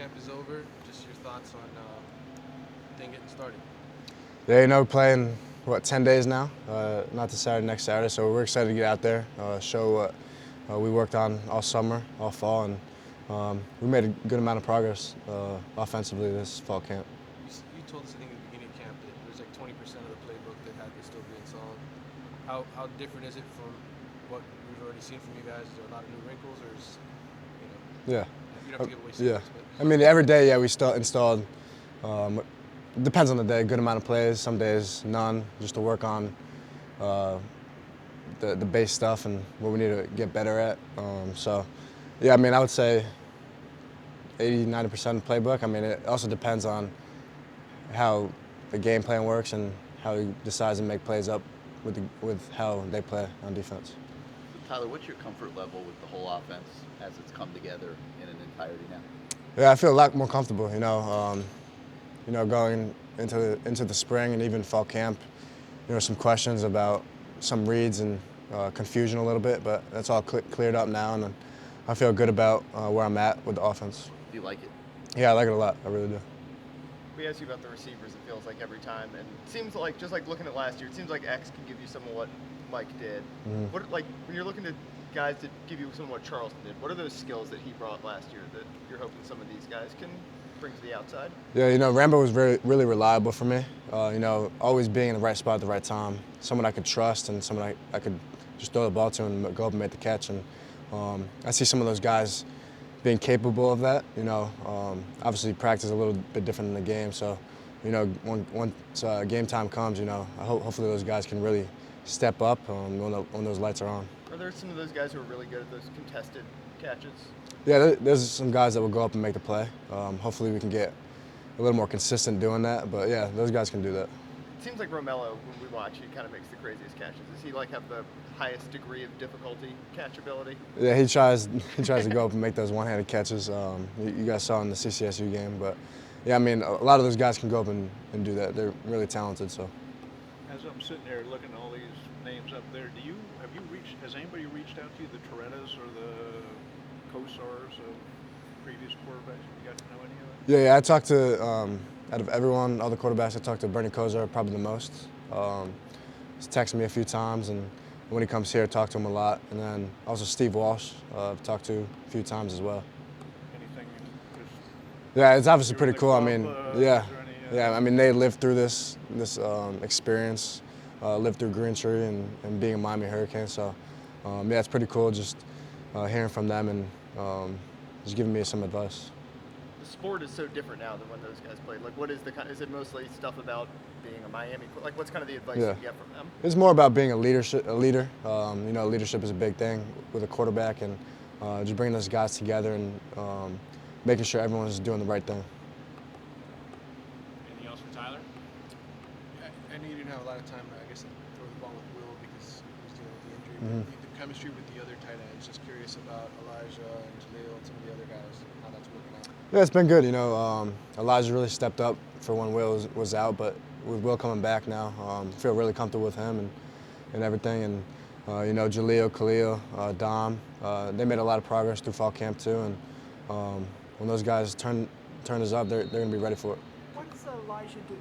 camp is over. Just your thoughts on thing getting started. Yeah, we're playing, 10 days now? Not this Saturday, next Saturday. So we're excited to get out there, show what we worked on all summer, all fall, and we made a good amount of progress offensively this fall camp. You told us I think at the beginning of camp that there was like 20% of the playbook that had to still be installed. How different is it from what we've already seen from you guys? Is there a lot of new wrinkles, or is Yeah. you don't have to give away Yeah. secrets? But I mean, every day, yeah, we still installed. Depends on the day. Good amount of plays. Some days none, just to work on the base stuff and what we need to get better at. So, yeah, I mean, I would say 80–90% of the playbook. I mean, it also depends on how the game plan works and how he decides to make plays up with how they play on defense. So Tyler, what's your comfort level with the whole offense as it's come together in an entirety now? Yeah, I feel a lot more comfortable. Going into the spring and even fall camp. Some questions about some reads and confusion a little bit, but that's all cleared up now, and I feel good about where I'm at with the offense. Do you like it? Yeah, I like it a lot. I really do. We ask you about the receivers, it feels like every time, and it seems like, just like looking at last year, it seems like X can give you some of what Mike did. Mm-hmm. What, like, when you're looking at guys that give you some of what Charleston did, what are those skills that he brought last year that you're hoping some of these guys can bring to the outside? Yeah, Rambo was really reliable for me. Always being in the right spot at the right time. Someone I could trust and someone I could just throw the ball to and go up and make the catch. And I see some of those guys being capable of that. Obviously practice a little bit different in the game. So, once game time comes, hopefully those guys can really step up when those lights are on. Are there some of those guys who are really good at those contested catches? Yeah, there's some guys that will go up and make the play. Hopefully we can get a little more consistent doing that. But yeah, those guys can do that. It seems like Romello, when we watch, he kind of makes the craziest catches. Does he have the highest degree of difficulty catchability? Yeah, he tries to go up and make those one-handed catches. You guys saw in the CCSU game, but yeah, I mean, a lot of those guys can go up and do that. They're really talented. So. As I'm sitting there looking at all these names up there, has anybody reached out to you, the Torettas or the Kosars of previous quarterbacks? Have you got to know any of them? Yeah, I talked to, out of everyone, all the quarterbacks, I talked to Bernie Kosar probably the most. He's texted me a few times, and when he comes here, I talk to him a lot. And then also Steve Walsh, I've talked to a few times as well. Anything? Yeah, it's obviously pretty cool. I mean, yeah. I mean, they lived through this experience, lived through Green Tree and being a Miami Hurricane. So, yeah, it's pretty cool just hearing from them and just giving me some advice. The sport is so different now than when those guys played. What is is it mostly stuff about being a Miami? What's kind of the advice you get from them? It's more about being a leader. Leadership is a big thing with a quarterback, and just bringing those guys together and making sure everyone's doing the right thing. Anything else for Tyler? I know you didn't have a lot of time, I guess, to throw the ball with Will because he was dealing with the injury. Mm-hmm. But the chemistry with the other tight ends. Just curious about Elijah and Jaleel and some of the other guys, how that's working out. Yeah, it's been good. Elijah really stepped up for when Will was out, but with Will coming back now, I feel really comfortable with him and everything. And Jaleel, Khalil, Dom, they made a lot of progress through fall camp too. And when those guys turn us up, they're going to be ready for it. What does Elijah do?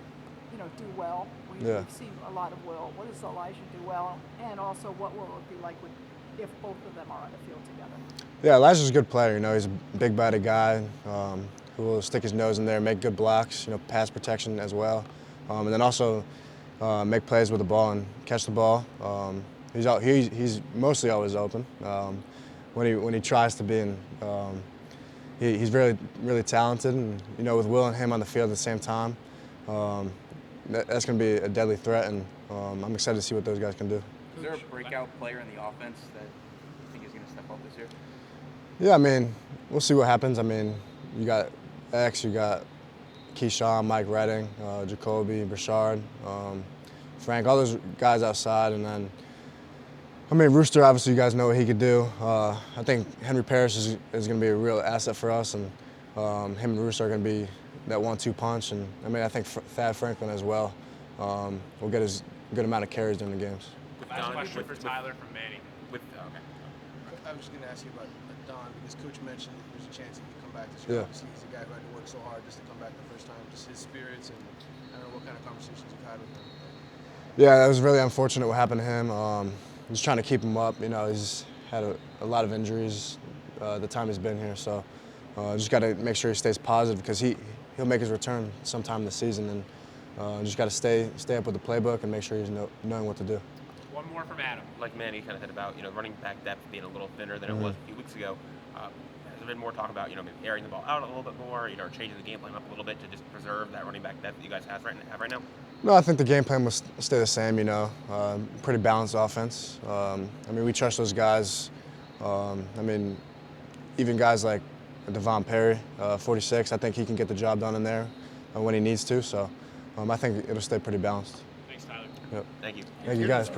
Do well. Yeah. We've seen a lot of Will. What does Elijah do well? And also, what will it be like if both of them are on the field together? Yeah, Elijah's a good player. He's a big-bodied guy who will stick his nose in there, make good blocks. Pass protection as well, and then also make plays with the ball and catch the ball. He's mostly always open. When he tries to be in, he's really talented. And with Will and him on the field at the same time, that's going to be a deadly threat. And I'm excited to see what those guys can do. Is there a breakout player in the offense that you think is going to step up this year? Yeah, I mean, we'll see what happens. I mean, you got X, you got Keyshawn, Mike Redding, Jacoby, Brashard, Frank, all those guys outside. And then, I mean, Rooster, obviously you guys know what he could do. I think Henry Parrish is going to be a real asset for us, and him and Rooster are going to be that 1-2 punch. And I mean, I think Thad Franklin as well will get his good amount of carries during the games. Last question for Tyler from Manny. I was just going to ask you about Don, because Coach mentioned that there's a chance he could come back this year. Yeah. Obviously, he's a guy who had to work so hard just to come back the first time. Just his spirits, and I don't know what kind of conversations you've had with him. Yeah, that was really unfortunate what happened to him. Just trying to keep him up. You know, he's had a lot of injuries the time he's been here. So just got to make sure he stays positive because he'll make his return sometime this season. And just got to stay up with the playbook and make sure he's knowing what to do. One more from Adam. Like Manny kind of said about, running back depth being a little thinner than it was a few weeks ago. Has there been more talk about, maybe airing the ball out a little bit more, changing the game plan up a little bit to just preserve that running back depth that you guys have right now? No, I think the game plan will stay the same, pretty balanced offense. We trust those guys. Even guys like Devon Perry, 46, I think he can get the job done in there when he needs to. So I think it'll stay pretty balanced. Thanks, Tyler. Yep. Thank you. Thank you guys. Appreciate it.